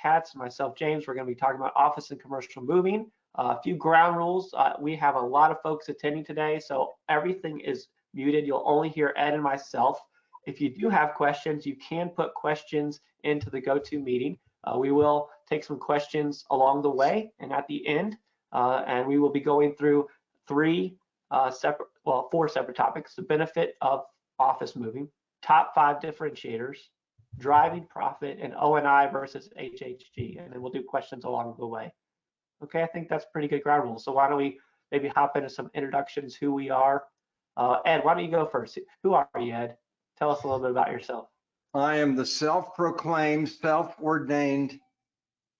Katz, and myself, James. We're going to be talking about office and commercial moving. A few ground rules. We have a lot of folks attending today, so everything is muted. You'll only hear Ed and myself. If you do have questions, you can put questions into the GoToMeeting. We will take some questions along the way and at the end, and we will be going through four separate topics: the benefit of office moving, top 5 differentiators, driving profit, and O&I versus HHG. And then we'll do questions along the way. Okay, I think that's pretty good ground rules. So why don't we maybe hop into some introductions, who we are. Ed, why don't you go first? Who are you, Ed? Tell us a little bit about yourself. I am the self-proclaimed, self-ordained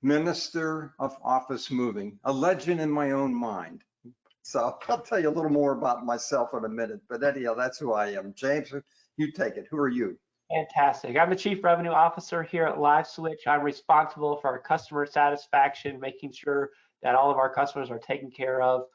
minister of office moving, a legend in my own mind. So I'll tell you a little more about myself in a minute, but anyhow, that's who I am. James, you take it. Who are you? Fantastic. I'm the Chief Revenue Officer here at LiveSwitch. I'm responsible for our customer satisfaction, making sure that all of our customers are taken care of,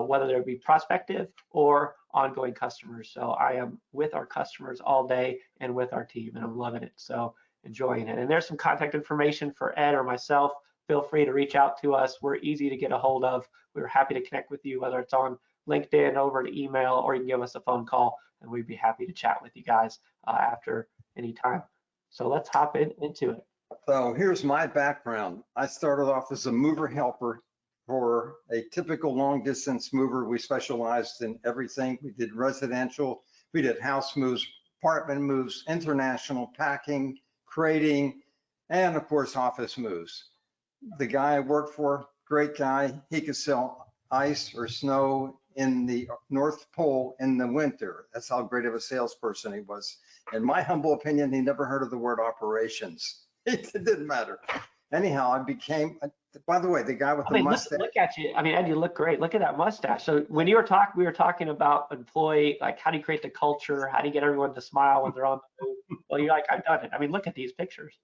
whether they be prospective or ongoing customers. So I am with our customers all day and with our team, and I'm loving it. So enjoying it. And there's some contact information for Ed or myself. Feel free to reach out to us. We're easy to get a hold of. We're happy to connect with you, whether it's on LinkedIn, over to email, or you can give us a phone call, and we'd be happy to chat with you guys after any time. So let's hop into it. So here's my background. I started off as a mover helper for a typical long distance mover. We specialized in everything. We did residential, we did house moves, apartment moves, international packing, crating, and of course office moves. The guy I worked for, great guy, he could sell ice or snow in the North Pole in the winter. That's how great of a salesperson he was. In my humble opinion, he never heard of the word operations. It didn't matter. Anyhow, I became, by the way, the guy with the mustache. Look at you. I mean, Ed, you look great. Look at that mustache. So when you were talking, we were talking about employee, like how do you create the culture? How do you get everyone to smile when they're on the move? Well, you're like, I've done it. I mean, look at these pictures.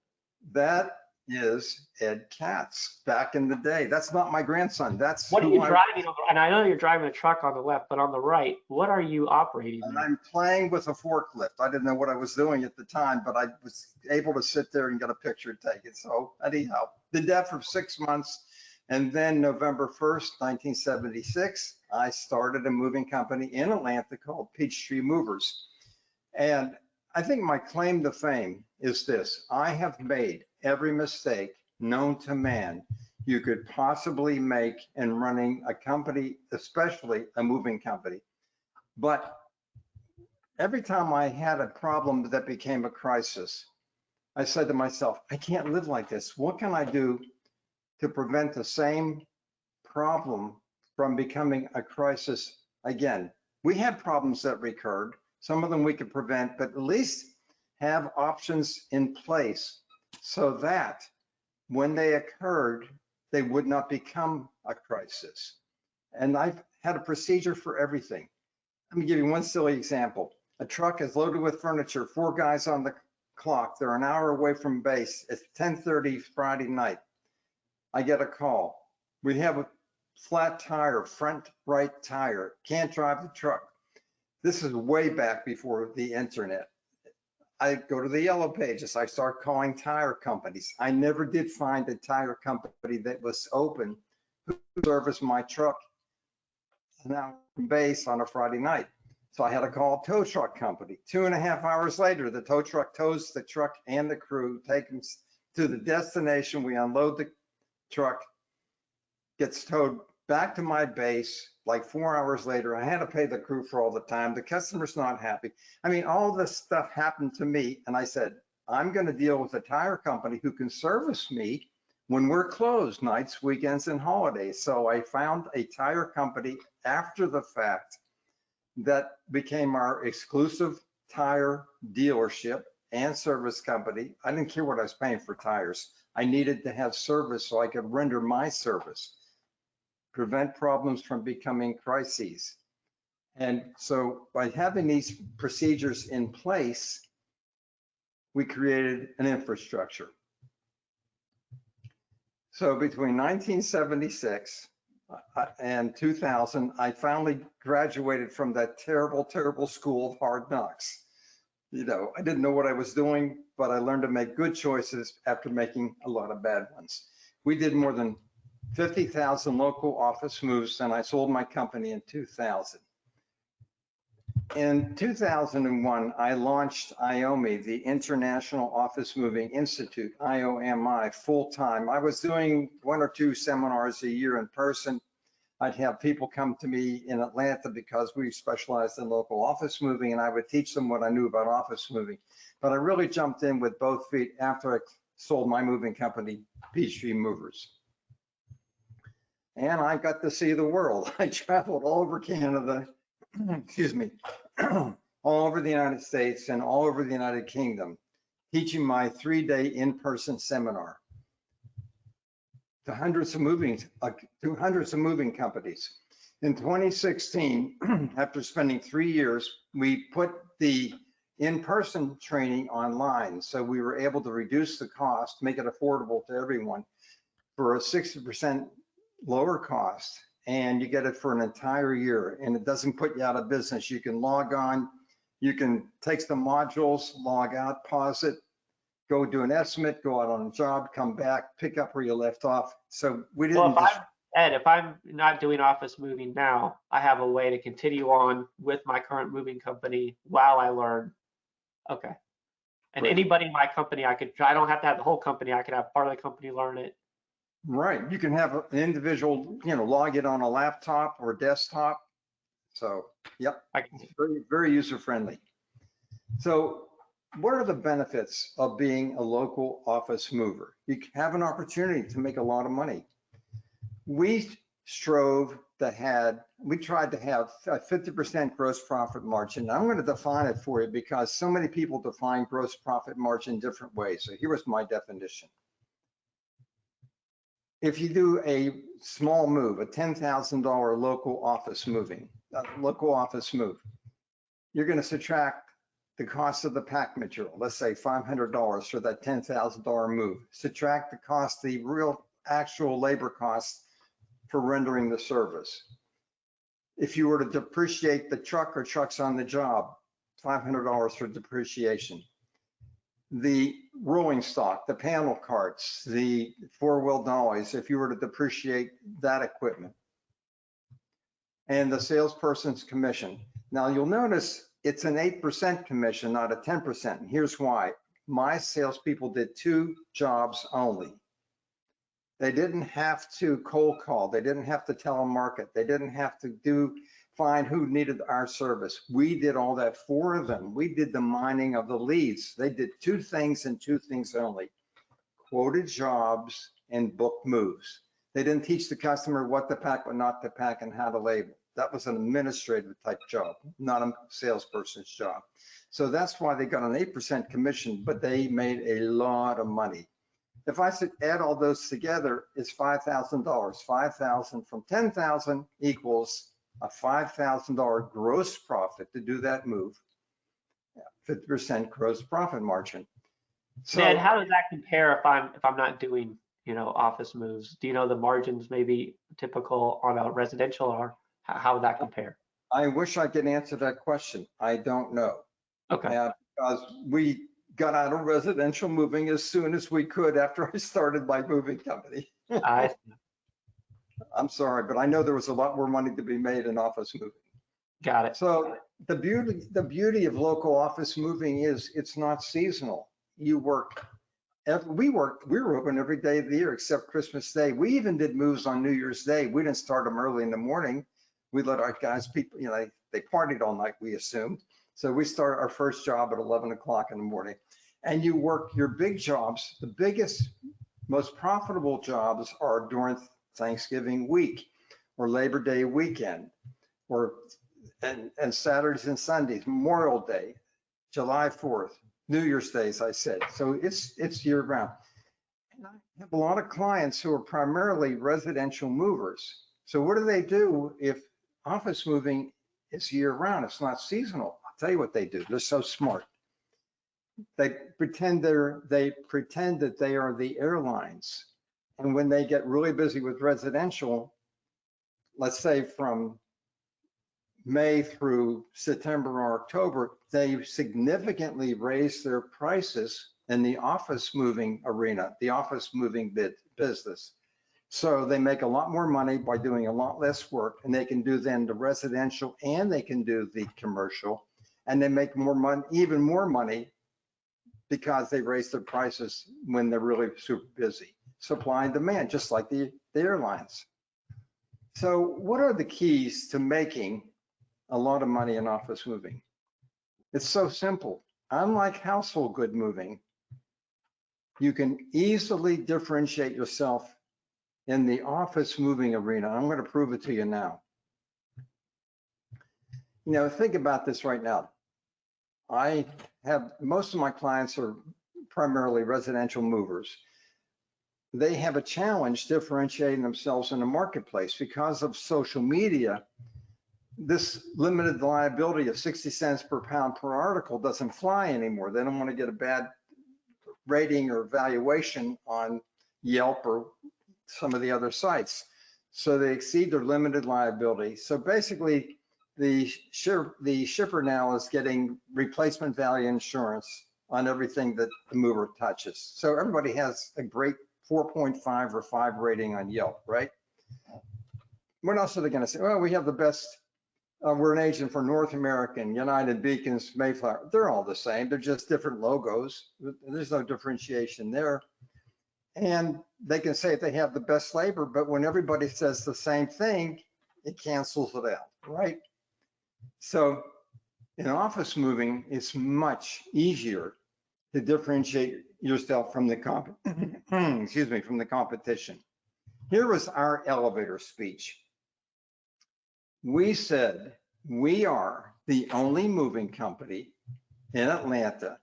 That is Ed Katz back in the day. That's not my grandson. That's what are you driving over? And I know you're driving a truck on the left, but on the right, what are you operating? I'm playing with a forklift. I didn't know what I was doing at the time, but I was able to sit there and get a picture taken. So anyhow, did that for 6 months. And then November 1st, 1976, I started a moving company in Atlanta called Peachtree Movers. And I think my claim to fame is this: I have made every mistake known to man you could possibly make in running a company, especially a moving company. But every time I had a problem that became a crisis, I said to myself, I can't live like this. What can I do to prevent the same problem from becoming a crisis again? We had problems that recurred. Some of them we could prevent, but at least have options in place so that when they occurred, they would not become a crisis. And I've had a procedure for everything. Let me give you one silly example. A truck is loaded with furniture, 4 guys on the clock. They're an hour away from base. It's 10:30 Friday night. I get a call. We have a flat tire, front right tire. Can't drive the truck. This is way back before the internet. I go to the yellow pages. I start calling tire companies. I never did find a tire company that was open who serviced my truck now base on a Friday night. So I had to call a tow truck company. 2.5 hours later, the tow truck tows the truck and the crew, take them to the destination. We unload the truck, gets towed back to my base. Like 4 hours later, I had to pay the crew for all the time. The customer's not happy. I mean, all this stuff happened to me. And I said, I'm going to deal with a tire company who can service me when we're closed, nights, weekends, and holidays. So I found a tire company after the fact that became our exclusive tire dealership and service company. I didn't care what I was paying for tires. I needed to have service so I could render my service, prevent problems from becoming crises. And so by having these procedures in place, we created an infrastructure. So between 1976 and 2000, I finally graduated from that terrible, terrible school of hard knocks. I didn't know what I was doing, but I learned to make good choices after making a lot of bad ones. We did more than 50,000 local office moves, and I sold my company in 2000. In 2001, I launched IOMI, the International Office Moving Institute, IOMI, full-time. I was doing 1 or 2 seminars a year in person. I'd have people come to me in Atlanta because we specialized in local office moving, and I would teach them what I knew about office moving. But I really jumped in with both feet after I sold my moving company, Peachtree Movers. And I got to see the world. I traveled all over Canada, excuse me, all over the United States and all over the United Kingdom, teaching my 3-day in-person seminar to hundreds of moving companies. In 2016, after spending 3 years, we put the in-person training online. So we were able to reduce the cost, make it affordable to everyone for a 60% lower cost. And you get it for an entire year, and it doesn't put you out of business. You can log on, you can take the modules, log out, pause it, go do an estimate, go out on a job, come back, pick up where you left off. So we didn't Well, if I'm not doing office moving now, I have a way to continue on with my current moving company while I learn. Okay. And Right. anybody in my company, I don't have to have the whole company. I could have part of the company learn it. Right. You can have an individual, log it on a laptop or desktop. So, yep, it's very, very user friendly. So what are the benefits of being a local office mover? You have an opportunity to make a lot of money. We tried to have a 50% gross profit margin. I'm going to define it for you because so many people define gross profit margin different ways. So here was my definition. If you do a small move, a $10,000 local office move, you're going to subtract the cost of the pack material. Let's say $500 for that $10,000 move. Subtract the cost, the real actual labor costs for rendering the service. If you were to depreciate the truck or trucks on the job, $500 for depreciation. The rolling stock, the panel carts, the 4-wheel dollies, if you were to depreciate that equipment, and the salesperson's commission. Now you'll notice it's an 8% commission, not a 10%. And here's why. My salespeople did 2 jobs only. They didn't have to cold call. They didn't have to telemarket. They didn't have to find who needed our service. We did all that for them. We did the mining of the leads. They did 2 things and 2 things only: quoted jobs and booked moves. They didn't teach the customer what to pack, what not to pack, and how to label. That was an administrative type job, not a salesperson's job. So that's why they got an 8% commission, but they made a lot of money. If I said add all those together, it's $5,000. 5,000 from 10,000 equals a $5,000 gross profit to do that move. 50% gross profit margin. So, Ned, how does that compare if I'm not doing office moves? Do you know the margins maybe typical on a residential, or how would that compare? I wish I could answer that question. I don't know. Okay. Because we got out of residential moving as soon as we could after I started my moving company. I'm sorry, but I know there was a lot more money to be made in office moving. Got it. So the beauty of local office moving is it's not seasonal. We were open every day of the year except Christmas Day. We even did moves on New Year's Day. We didn't start them early in the morning. We let our guys, they partied all night, we assumed. So we started our first job at 11 o'clock in the morning. And you work your big jobs. The biggest, most profitable jobs are during Thanksgiving week or Labor Day weekend, and Saturdays and Sundays, Memorial Day, July 4th, New Year's Day, as I said. So it's year round. And I have a lot of clients who are primarily residential movers. So what do they do if office moving is year round? It's not seasonal. I'll tell you what they do. They're so smart. They pretend that they are the airlines. And when they get really busy with residential, let's say from May through September or October, they significantly raised their prices in the office moving arena, the office moving business. So they make a lot more money by doing a lot less work, and they can do then the residential and they can do the commercial, and they make more money, even more money, because they raise their prices when they're really super busy. Supply and demand, just like the airlines. So what are the keys to making a lot of money in office moving? It's so simple. Unlike household good moving, you can easily differentiate yourself in the office moving arena. I'm going to prove it to you now. You know, think about this right now. I have, most of my clients are primarily residential movers. They have a challenge differentiating themselves in the marketplace because of social media. This limited liability of 60 cents per pound per article doesn't fly anymore. They don't want to get a bad rating or valuation on Yelp or some of the other sites. So they exceed their limited liability. So basically, the shipper now is getting replacement value insurance on everything that the mover touches. So everybody has a great 4.5 or 5 rating on Yelp, right? What else are they going to say? Well, we have the best. We're an agent for North American, United, Beacons, Mayflower. They're all the same. They're just different logos. There's no differentiation there. And they can say they have the best labor, but when everybody says the same thing, it cancels it out, right? So in office moving, it's much easier to differentiate yourself from the from the competition. Here was our elevator speech. We said, we are the only moving company in Atlanta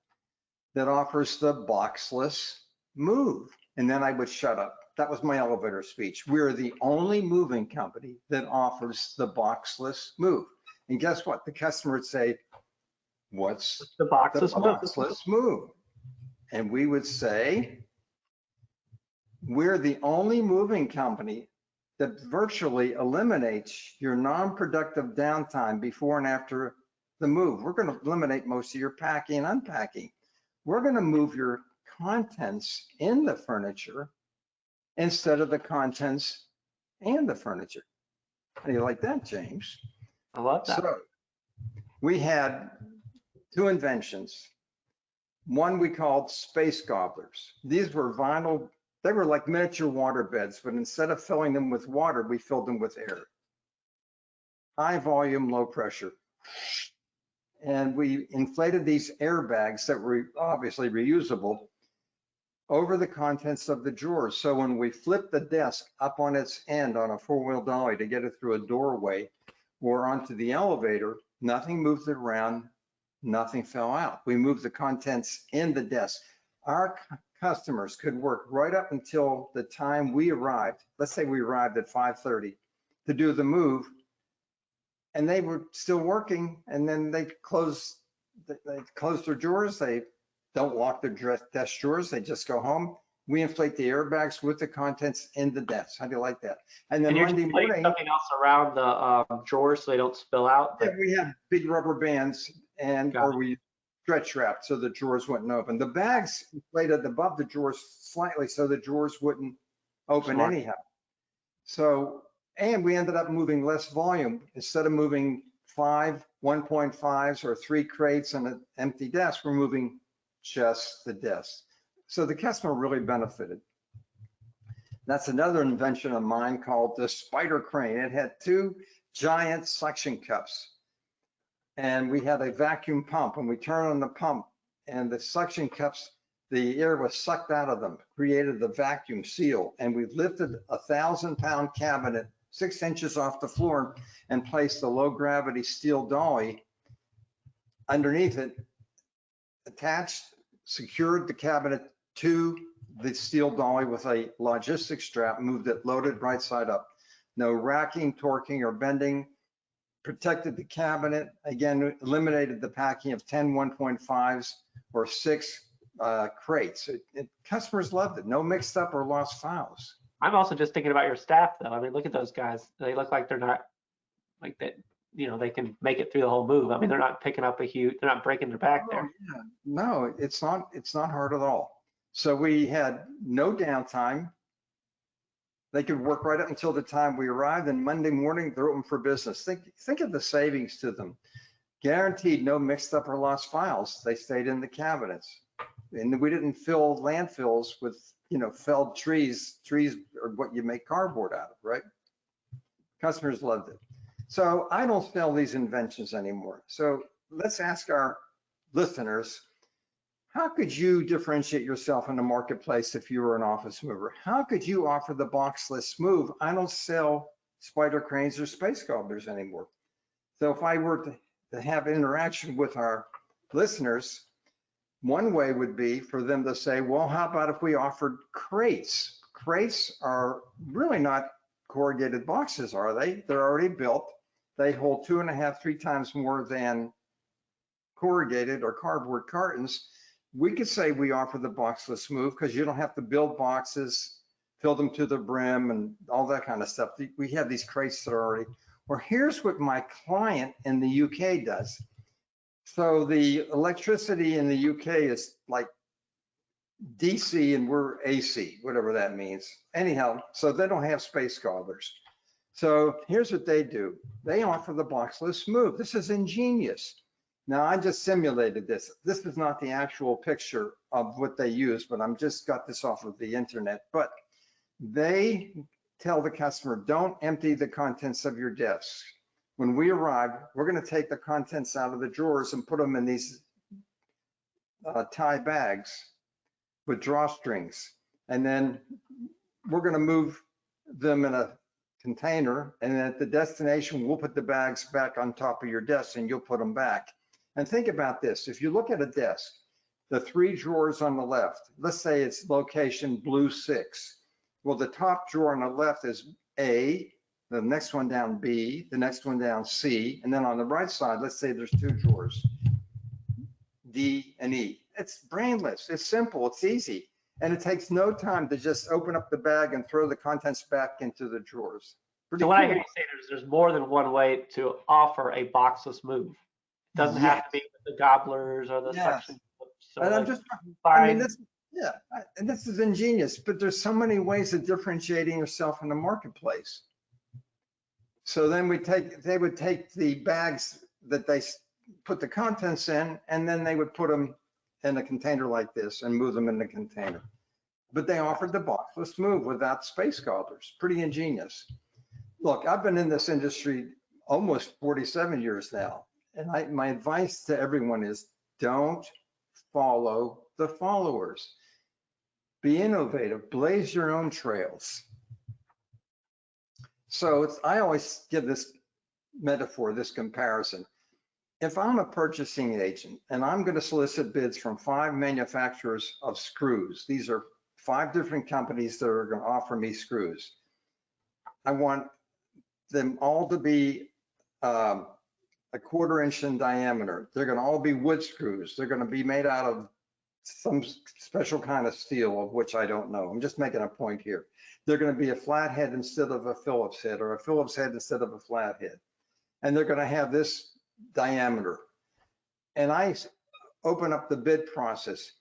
that offers the boxless move. And then I would shut up. That was my elevator speech. We're the only moving company that offers the boxless move. And guess what? The customer would say, what's The boxless move? And we would say, we're the only moving company that virtually eliminates your non-productive downtime before and after the move. We're going to eliminate most of your packing and unpacking. We're going to move your contents in the furniture instead of the contents and the furniture. How do you like that, James? I love that. So we had 2 inventions. One we called space gobblers. These were vinyl. They were like miniature water beds, but instead of filling them with water, we filled them with air. High volume, low pressure. And we inflated these airbags that were obviously reusable over the contents of the drawers. So when we flipped the desk up on its end on a 4-wheel dolly to get it through a doorway or onto the elevator, nothing moved it around, nothing fell out. We moved the contents in the desk. Our customers could work right up until the time we arrived. Let's say we arrived at 5:30 to do the move, and they were still working, and then they close their drawers. They don't lock their desk drawers. They just go home. We inflate the airbags with the contents in the desk. How do you like that? And then you're Monday just putting morning, something else around the drawers so they don't spill out. yeah, we have big rubber bands, and or we stretch wrapped so the drawers wouldn't open. The bags inflated above the drawers slightly so the drawers wouldn't open Smart. anyhow. So, and we ended up moving less volume. Instead of moving 5 1.5s or 3 crates and an empty desk, we're moving just the desk. So the customer really benefited. That's another invention of mine called the spider crane. It had 2 giant suction cups. And we had a vacuum pump, and we turned on the pump, and the suction cups, the air was sucked out of them, created the vacuum seal, and we lifted a 1,000-pound cabinet 6 inches off the floor and placed the low gravity steel dolly underneath it, attached, secured the cabinet to the steel dolly with a logistics strap, moved it loaded right side up. No racking, torquing, or bending. Protected the cabinet, again, eliminated the packing of 10 1.5s or 6 crates. Customers loved it. No mixed up or lost files. I'm also just thinking about your staff, though. I mean, look at those guys. They look like they're not like that. they can make it through the whole move. I mean, they're not picking up they're not breaking their back Oh, there. yeah. No, it's not hard at all. So we had no downtime. They could work right up until the time we arrived, and Monday morning they're open for business. Think of the savings to them. Guaranteed no mixed up or lost files. They stayed in the cabinets. And we didn't fill landfills with, felled trees. Trees are what you make cardboard out of, right? Customers loved it. So I don't sell these inventions anymore. So let's ask our listeners, how could you differentiate yourself in the marketplace if you were an office mover? How could you offer the boxless move? I don't sell spider cranes or space gobblers anymore. So if I were to have interaction with our listeners, one way would be for them to say, well, how about if we offered crates? Crates are really not corrugated boxes, are they? They're already built. They hold 2.5, 3 times more than corrugated or cardboard cartons. We could say we offer the boxless move because you don't have to build boxes, fill them to the brim and all that kind of stuff. We have these crates that are already, or here's what my client in the UK does. So the electricity in the UK is like DC and we're AC, whatever that means. Anyhow, so they don't have space gobblers. So here's what they do. They offer the boxless move. This is ingenious. Now I just simulated this. This is not the actual picture of what they use, but I'm just got this off of the internet. But they tell the customer, don't empty the contents of your desk. When we arrive, we're going to take the contents out of the drawers and put them in these tie bags with drawstrings. And then we're going to move them in a container. And then at the destination, we'll put the bags back on top of your desk and you'll put them back. And think about this. If you look at a desk, the 3 drawers on the left, let's say it's location blue 6. Well, the top drawer on the left is A, the next one down B, the next one down C, and then on the right side, let's say there's 2 drawers, D and E. It's brainless, it's simple, it's easy, and it takes no time to just open up the bag and throw the contents back into the drawers. So when I hear you say there's more than one way to offer a boxless move. It doesn't have to be with the gobblers or the suction. So and I'm just, I mean, and this is ingenious, but there's so many ways of differentiating yourself in the marketplace. So then they would take the bags that they put the contents in, and then they would put them in a container like this and move them in the container. But they offered the boxless move without space gobblers. Pretty ingenious. Look, I've been in this industry almost 47 years now. And my advice to everyone is don't follow the followers. Be innovative, blaze your own trails. So I always give this metaphor, this comparison. If I'm a purchasing agent and I'm going to solicit bids from 5 manufacturers of screws, these are 5 different companies that are going to offer me screws. I want them all to be a 1/4 inch in diameter. They're going to all be wood screws. They're going to be made out of some special kind of steel, of which I don't know. I'm just making a point here. They're going to be a flat head instead of a Phillips head, or a Phillips head instead of a flat head. And they're going to have this diameter. And I open up the bid process.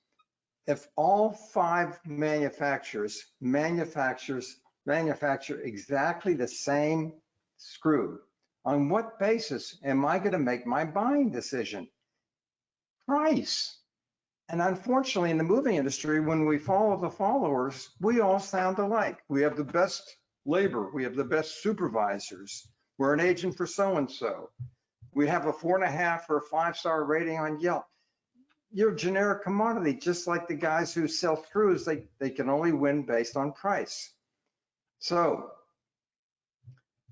If all 5 manufacturers manufacture exactly the same screw, on what basis am I going to make my buying decision? Price. And unfortunately, in the moving industry, when we follow the followers, we all sound alike. We have the best labor. We have the best supervisors. We're an agent for so-and-so. We have a 4.5 or a 5-star rating on Yelp. You're a generic commodity, just like the guys who sell screws. They can only win based on price. So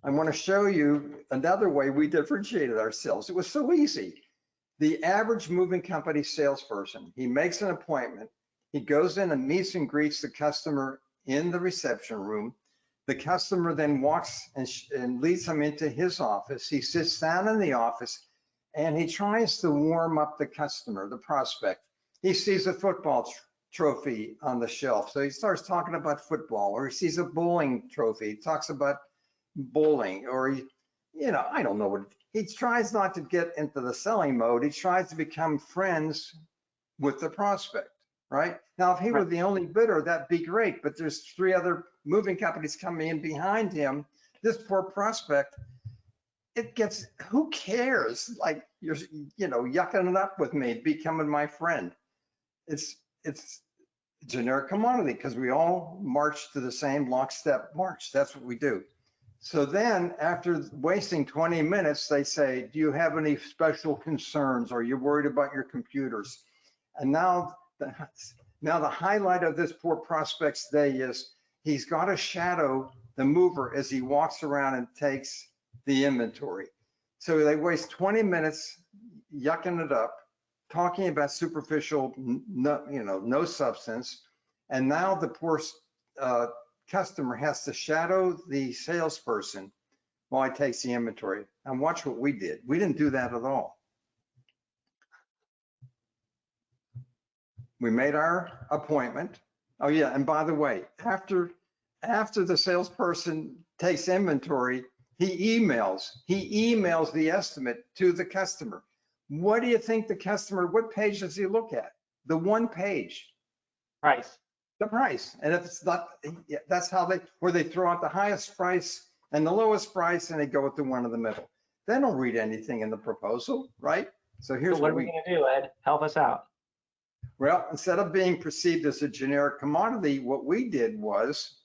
I want to show you another way we differentiated ourselves. It was so easy. The average moving company salesperson, he makes an appointment. He goes in and meets and greets the customer in the reception room. The customer then walks and leads him into his office. He sits down in the office and he tries to warm up the customer, the prospect. He sees a football trophy on the shelf, so he starts talking about football, or he sees a bowling trophy, he talks about bowling, or I don't know what, he tries not to get into the selling mode. He tries to become friends with the prospect, right? Now, if he were the only bidder, that'd be great, but there's 3 other moving companies coming in behind him. This poor prospect, it gets, who cares? Like, you're, yucking it up with me, becoming my friend. It's generic commodity because we all march to the same lockstep march. That's what we do. So then after wasting 20 minutes, they say, do you have any special concerns? Are you worried about your computers? And now the highlight of this poor prospect's day is he's got to shadow the mover as he walks around and takes the inventory. So they waste 20 minutes yucking it up, talking about superficial, no substance. And now the poor customer has to shadow the salesperson while he takes the inventory. And watch what we did. We didn't do that at all. We made our appointment. Oh yeah, and by the way, after the salesperson takes inventory, he emails the estimate to the customer. What do you think the customer, what page does he look at? The one page. Price. The price. And if it's not, that's how where they throw out the highest price and the lowest price and they go with the one in the middle. They don't read anything in the proposal, right? So here's what are we going to do, Ed? Help us out. Well, instead of being perceived as a generic commodity, what we did was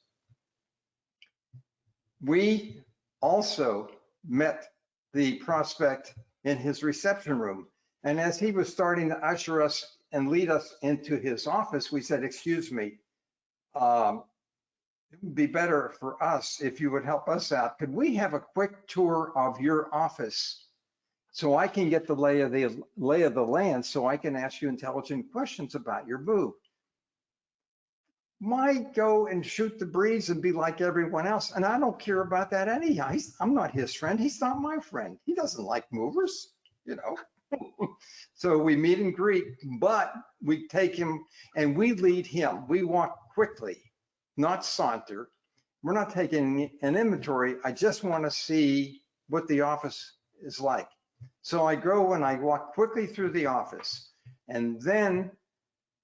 we also met the prospect in his reception room. And as he was starting to usher us and lead us into his office, we said, excuse me, it would be better for us if you would help us out. Could we have a quick tour of your office so I can get the lay of the land so I can ask you intelligent questions about your move? Why go and shoot the breeze and be like everyone else? And I don't care about that anyhow. I'm not his friend. He's not my friend. He doesn't like movers, So we meet and greet, but we take him and we lead him. We walk quickly, not saunter. We're not taking an inventory. I just want to see what the office is like. So I go and I walk quickly through the office, and then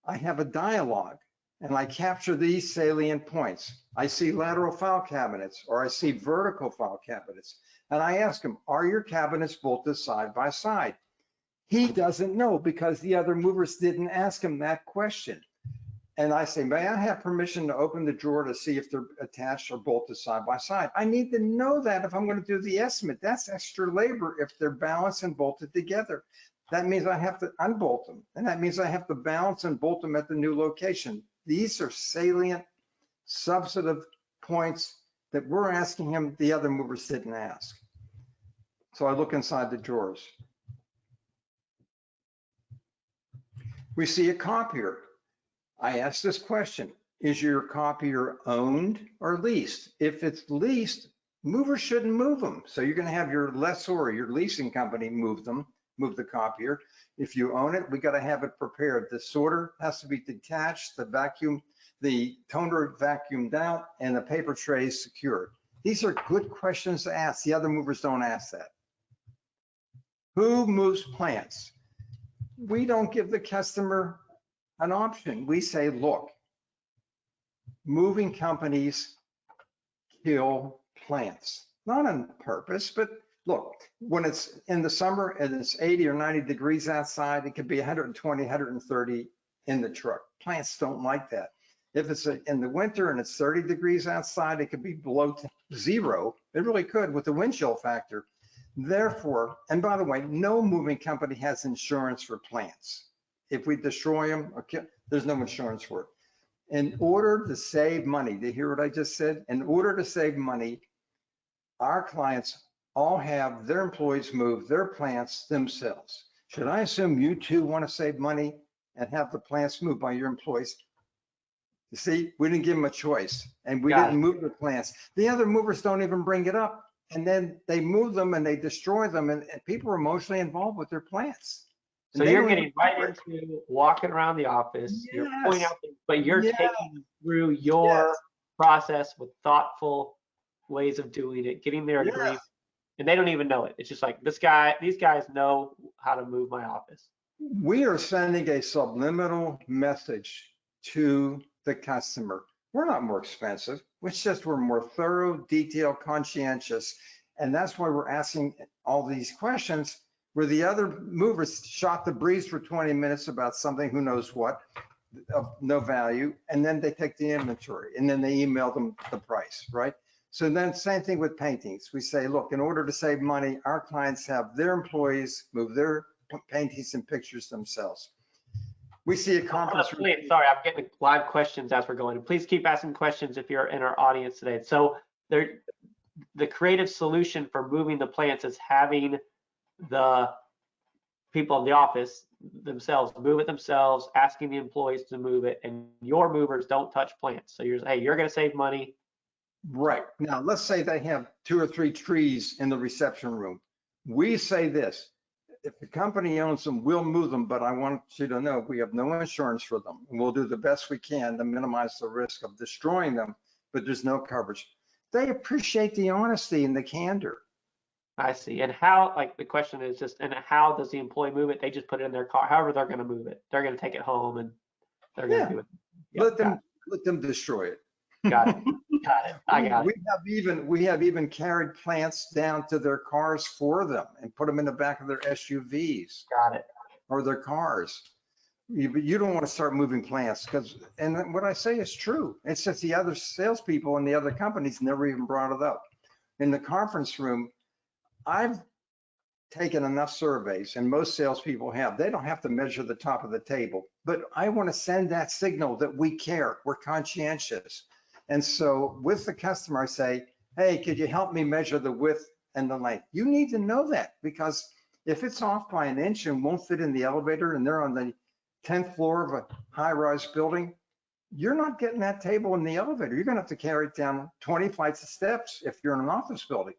I have a dialogue and I capture these salient points. I see lateral file cabinets or I see vertical file cabinets. And I ask him, are your cabinets bolted side by side? He doesn't know because the other movers didn't ask him that question. And I say, may I have permission to open the drawer to see if they're attached or bolted side by side? I need to know that if I'm going to do the estimate. That's extra labor if they're balanced and bolted together. That means I have to unbolt them. And that means I have to balance and bolt them at the new location. These are salient, substantive points that we're asking him the other movers didn't ask. So I look inside the drawers. We see a copier. I ask this question, is your copier owned or leased? If it's leased, movers shouldn't move them. So you're going to have your lessor, your leasing company move the copier. If you own it, we got to have it prepared. The sorter has to be detached, the toner vacuumed out, and the paper tray secured. These are good questions to ask. The other movers don't ask that. Who moves plants? We don't give the customer an option. We say, look, moving companies kill plants. Not on purpose, but look, when it's in the summer and it's 80 or 90 degrees outside, it could be 120, 130 in the truck. Plants don't like that. If it's in the winter and it's 30 degrees outside, it could be below 0. It really could with the wind chill factor. Therefore, and by the way, no moving company has insurance for plants. If we destroy them, okay, there's no insurance for it. In order to save money, do you hear what I just said? In order to save money, our clients all have their employees move their plants themselves. Should I assume you too want to save money and have the plants moved by your employees? You see, we didn't give them a choice and we didn't move the plants. The other movers don't even bring it up. And then they move them and they destroy them, and people are emotionally involved with their plants. So you're getting right into walking around the office, yes. You're pointing out things, but you're taking through your process with thoughtful ways of doing it, getting their agreement, and they don't even know it. It's just like these guys know how to move my office. We are sending a subliminal message to the customer. We're not more expensive. It's just we're more thorough, detailed, conscientious. And that's why we're asking all these questions where the other movers shot the breeze for 20 minutes about something, who knows what, of no value. And then they take the inventory and then they email them the price, right? So then same thing with paintings. We say, look, in order to save money, our clients have their employees move their paintings and pictures themselves. We see a conference room. Sorry, I'm getting live questions as we're going. And please keep asking questions if you're in our audience today. So the creative solution for moving the plants is having the people in the office themselves move it themselves, asking the employees to move it, and your movers don't touch plants. So you're, hey, you're going to save money. Right. Now, let's say they have 2 or 3 trees in the reception room. We say this, if the company owns them, we'll move them, but I want you to know we have no insurance for them. And we'll do the best we can to minimize the risk of destroying them, but there's no coverage. They appreciate the honesty and the candor. I see. And how, like the question is just, and how does the employee move it? They just put it in their car. However, they're going to move it. They're going to take it home and they're going to do it. Yep, let them destroy it. Got it. Got it. I got it. We have even carried plants down to their cars for them and put them in the back of their SUVs. Got it. Or their cars. You don't want to start moving plants because, and what I say is true. It's just the other salespeople and the other companies never even brought it up. In the conference room, I've taken enough surveys, and most salespeople have. They don't have to measure the top of the table, but I want to send that signal that we care, we're conscientious. And so with the customer, I say, hey, could you help me measure the width and the length? You need to know that, because if it's off by an inch and won't fit in the elevator and they're on the 10th floor of a high-rise building, you're not getting that table in the elevator. You're gonna have to carry it down 20 flights of steps if you're in an office building,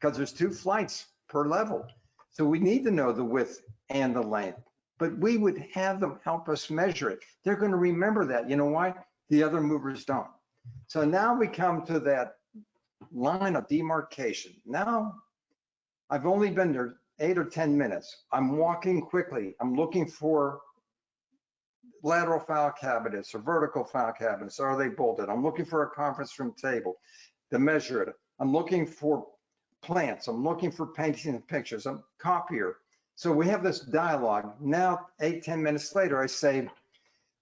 because there's 2 flights per level. So we need to know the width and the length, but we would have them help us measure it. They're gonna remember that. You know why? The other movers don't. So now we come to that line of demarcation. Now, I've only been there 8 or 10 minutes. I'm walking quickly. I'm looking for lateral file cabinets or vertical file cabinets. Are they bolted? I'm looking for a conference room table to measure it. I'm looking for plants. I'm looking for paintings and pictures. I'm copier. So we have this dialogue. Now, 8, 10 minutes later, I say,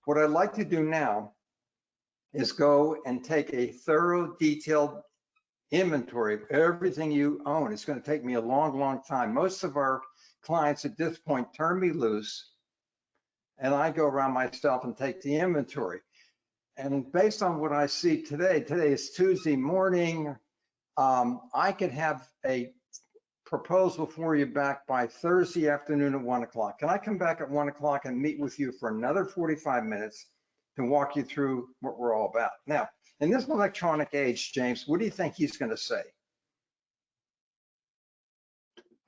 what I'd like to do now is go and take a thorough, detailed inventory of everything you own. It's going to take me a long, long time. Most of our clients at this point turn me loose, and I go around myself and take the inventory. And based on what I see today is Tuesday morning, I could have a proposal for you back by Thursday afternoon at 1 o'clock. Can I come back at 1 o'clock and meet with you for another 45 minutes to walk you through what we're all about? Now, in this electronic age, James, what do you think he's going to say?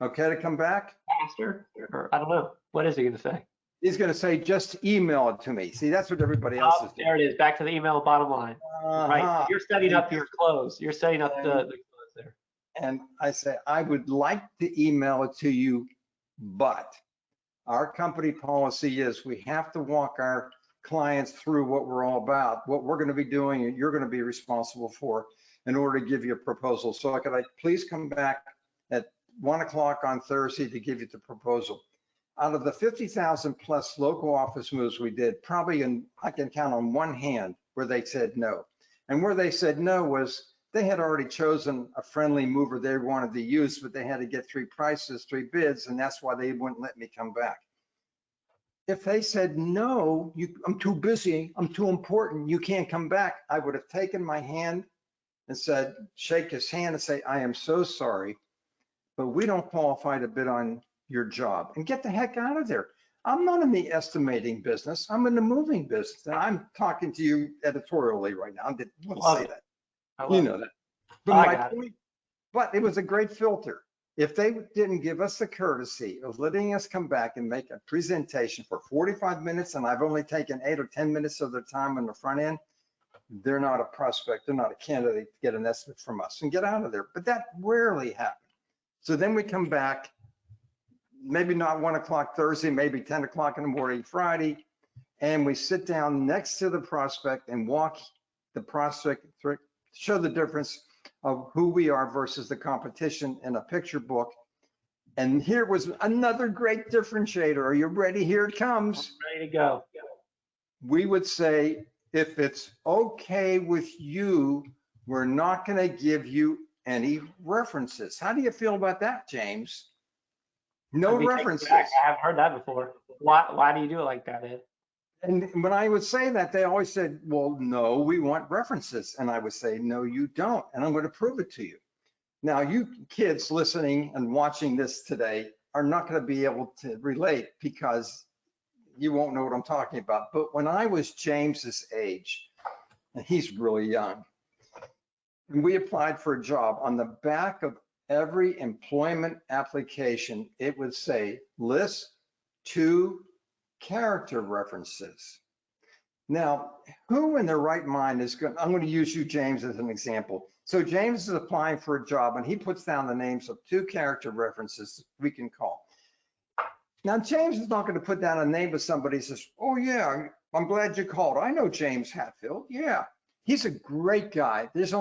Okay to come back? Faster, or I don't know. What is he going to say? He's going to say, just email it to me. See, that's what everybody else is doing. There it is. Back to the email bottom line. Right. You're setting up your close. You're setting up the close there. And I say, I would like to email it to you, but our company policy is we have to walk our clients through what we're all about, what we're going to be doing, and you're going to be responsible for in order to give you a proposal. So could I please come back at 1 o'clock on Thursday to give you the proposal? Out of the 50,000 plus local office moves we did, probably I can count on one hand where they said no. And where they said no was they had already chosen a friendly mover they wanted to use, but they had to get 3 prices, 3 bids, and that's why they wouldn't let me come back. If they said, no, I'm too busy, I'm too important, you can't come back, I would have taken my hand and said, shake his hand and say, I am so sorry, but we don't qualify to bid on your job, and get the heck out of there. I'm not in the estimating business, I'm in the moving business, and I'm talking to you editorially right now. I didn't want to say that. You know that. But my point, but it was a great filter. If they didn't give us the courtesy of letting us come back and make a presentation for 45 minutes, and I've only taken 8 or 10 minutes of their time on the front end, they're not a prospect, they're not a candidate to get an estimate from us and get out of there. But that rarely happens. So then we come back, maybe not 1 o'clock Thursday, maybe 10 o'clock in the morning Friday, and we sit down next to the prospect and walk the prospect through, show the difference of who we are versus the competition in a picture book. And here was another great differentiator. Are you ready? Here it comes. Ready to go. We would say, if it's okay with you, we're not going to give you any references. How do you feel about that, James? No I'd be taken references. back. I haven't heard that before. Why do you do it like that, Ed? And when I would say that, they always said, well, no, we want references. And I would say, no, you don't. And I'm going to prove it to you. Now, you kids listening and watching this today are not going to be able to relate because you won't know what I'm talking about. But when I was James's age, and he's really young, and we applied for a job, on the back of every employment application, it would say, list 2 character references. Now, who in their right mind is going, I'm going to use you, James, as an example. So James is applying for a job and he puts down the names of 2 character references we can call. Now, James is not going to put down a name of somebody who says, oh yeah, I'm glad you called. I know James Hatfield. Yeah, he's a great guy. He has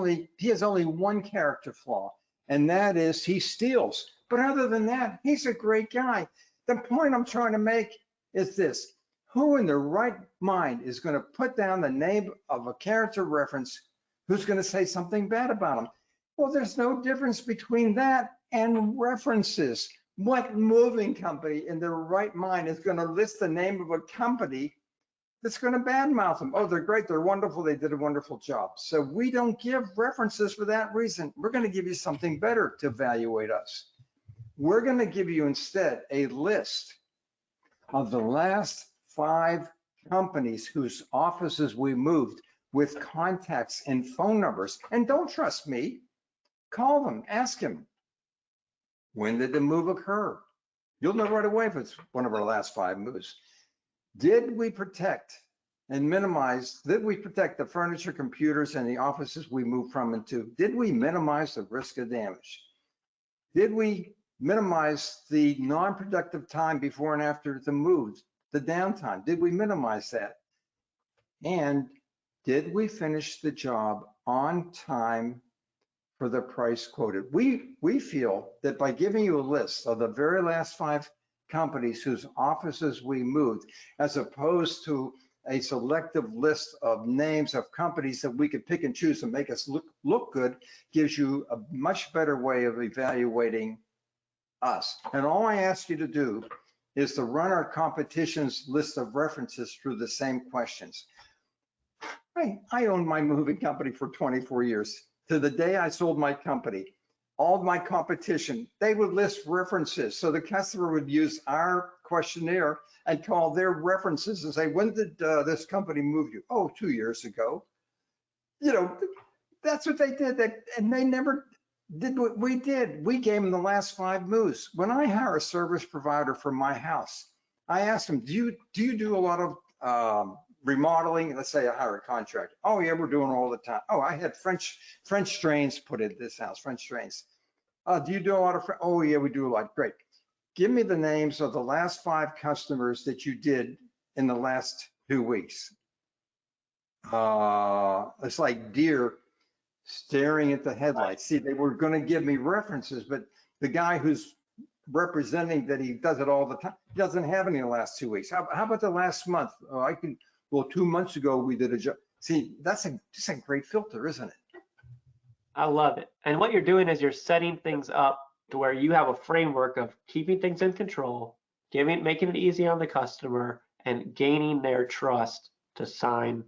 only 1 character flaw, and that is he steals. But other than that, he's a great guy. The point I'm trying to make is this: who in their right mind is going to put down the name of a character reference who's going to say something bad about him? Well, there's no difference between that and references. What moving company in their right mind is going to list the name of a company that's going to badmouth them? Oh, they're great, they're wonderful, they did a wonderful job. So we don't give references for that reason. We're going to give you something better to evaluate us. We're going to give you instead a list of the last 5 companies whose offices we moved, with contacts and phone numbers. And don't trust me, call them, ask them, when did the move occur? You'll know right away if it's one of our last 5 moves. Did we protect and minimize, did we protect the furniture, computers, and the offices we moved from and to? Did we minimize the risk of damage? Did we minimize the non-productive time before and after the move, the downtime? Did we minimize that? And did we finish the job on time for the price quoted? We feel that by giving you a list of the very last 5 companies whose offices we moved, as opposed to a selective list of names of companies that we could pick and choose to make us look good, gives you a much better way of evaluating us. And all I ask you to do is to run our competition's list of references through the same questions. I owned my moving company for 24 years. To the day I sold my company, all of my competition, they would list references. So the customer would use our questionnaire and call their references and say, when did this company move you? Oh, 2 years ago. You know, that's what they did. And they never did what we did. We gave them the last 5 moves. When I hire a service provider for my house, I ask them, do you do a lot of remodeling? Let's say I hire a contractor. Oh yeah, we're doing it all the time. Oh, I had French drains put in this house, French drains. Do you do a lot of, oh yeah, we do a lot. Great. Give me the names of the last 5 customers that you did in the last 2 weeks. It's like deer staring at the headlights. See, they were going to give me references, but the guy who's representing that he does it all the time, he doesn't have any in the last 2 weeks. How about the last month? Oh, well, 2 months ago we did a job. See, that's just a great filter, isn't it? I love it. And what you're doing is you're setting things up to where you have a framework of keeping things in control, making it easy on the customer, and gaining their trust to sign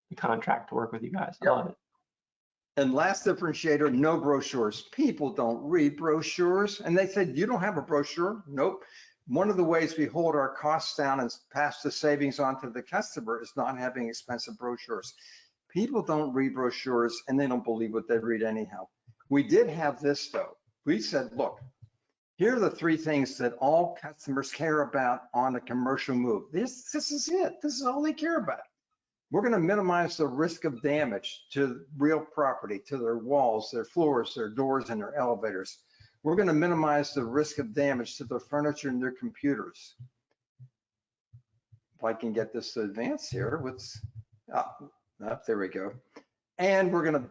the contract to work with you guys. I love it. And last differentiator, no brochures. People don't read brochures. And they said, you don't have a brochure? Nope. One of the ways we hold our costs down and pass the savings on to the customer is not having expensive brochures. People don't read brochures and they don't believe what they read anyhow. We did have this though. We said, look, here are the 3 things that all customers care about on a commercial move. This is it. This is all they care about. We're going to minimize the risk of damage to real property, to their walls, their floors, their doors, and their elevators. We're going to minimize the risk of damage to their furniture and their computers. If I can get this to advance here, there we go. And we're going to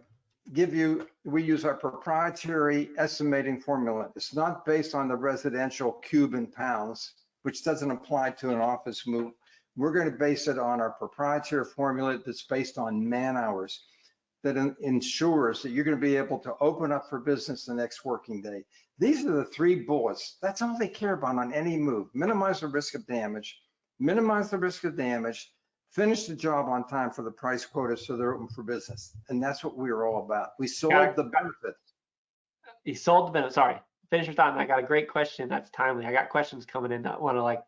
give you, we use our proprietary estimating formula. It's not based on the residential cube and pounds, which doesn't apply to an office move. We're going to base it on our proprietary formula that's based on man hours that ensures that you're going to be able to open up for business the next working day. These are the 3 bullets. That's all they care about on any move. Minimize the risk of damage, finish the job on time for the price quota so they're open for business. And that's what we are all about. We sold the benefits. You sold the benefits. Sorry, finish your thought. I got a great question that's timely. I got questions coming in that want to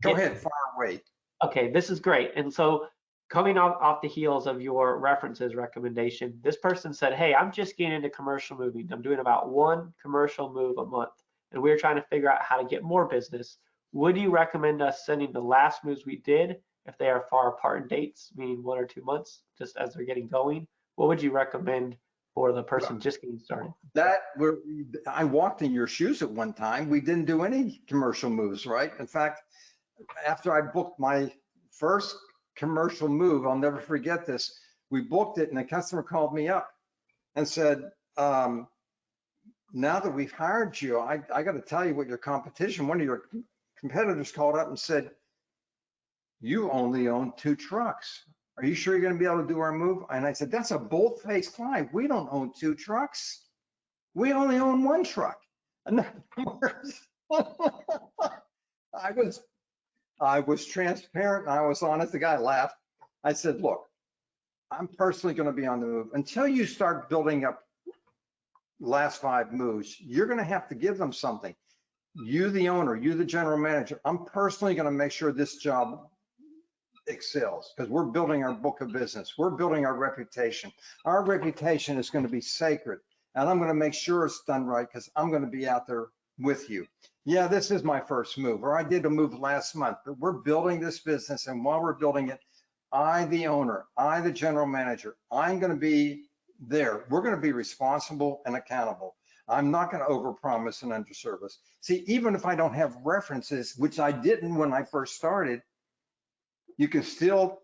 Go ahead, fire away. Okay, this is great. And so coming off the heels of your references recommendation, this person said, hey, I'm just getting into commercial moving. I'm doing about 1 commercial move a month, and we're trying to figure out how to get more business. Would you recommend us sending the last moves we did if they are far apart in dates, meaning 1 or 2 months, just as they're getting going? What would you recommend for the person just getting started? I walked in your shoes at one time. We didn't do any commercial moves, right? In fact, after I booked my first commercial move, I'll never forget this. We booked it and the customer called me up and said, now that we've hired you, I got to tell you what your competition, one of your competitors called up and said, you only own 2 trucks. Are you sure you're going to be able to do our move? And I said, that's a bold-faced lie. We don't own 2 trucks. We only own 1 truck. And I was transparent and I was honest. The guy laughed. I said, look, I'm personally going to be on the move. Until you start building up last 5 moves, you're going to have to give them something. You, the owner, you, the general manager, I'm personally going to make sure this job excels because we're building our book of business. We're building our reputation. Our reputation is going to be sacred, and I'm going to make sure it's done right because I'm going to be out there with you. Yeah, this is my first move, or I did a move last month, but we're building this business, and while we're building it, I, the owner, I, the general manager, I'm going to be there. We're going to be responsible and accountable. I'm not going to overpromise and underservice. See, even if I don't have references, which I didn't when I first started, you can still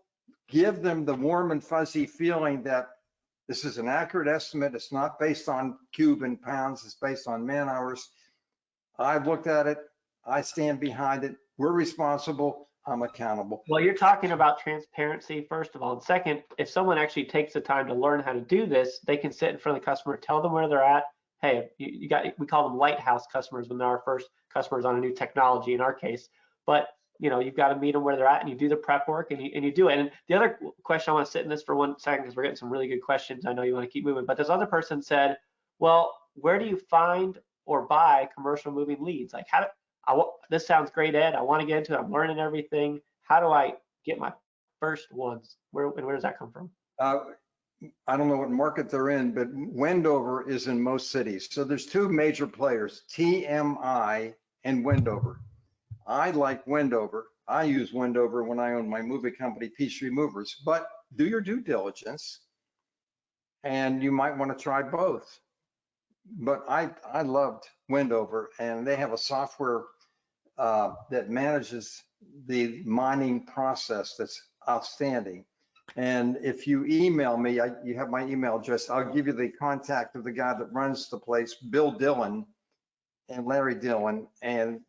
give them the warm and fuzzy feeling that this is an accurate estimate. It's not based on cube and pounds. It's based on man hours. I've looked at it. I stand behind it. We're responsible. I'm accountable. Well, you're talking about transparency, first of all. And second, if someone actually takes the time to learn how to do this, they can sit in front of the customer, tell them where they're at. Hey, we call them lighthouse customers when they're our first customers on a new technology in our case. But you've got to meet them where they're at, and you do the prep work, and you do it. And the other question, I want to sit in this for 1 second because we're getting some really good questions. I know you want to keep moving, but this other person said, well, where do you find or buy commercial moving leads? Like, this sounds great, Ed. I want to get into it. I'm learning everything. How do I get my first ones? Where does that come from? I don't know what market they're in, but Wendover is in most cities. So there's 2 major players, TMI and Wendover. I like Wendover. I use Wendover when I own my movie company, Peachtree Movers, but do your due diligence and you might want to try both. But I loved Wendover, and they have a software that manages the mining process that's outstanding. And if you email me, you have my email address, I'll give you the contact of the guy that runs the place, Bill Dillon and Larry Dillon. And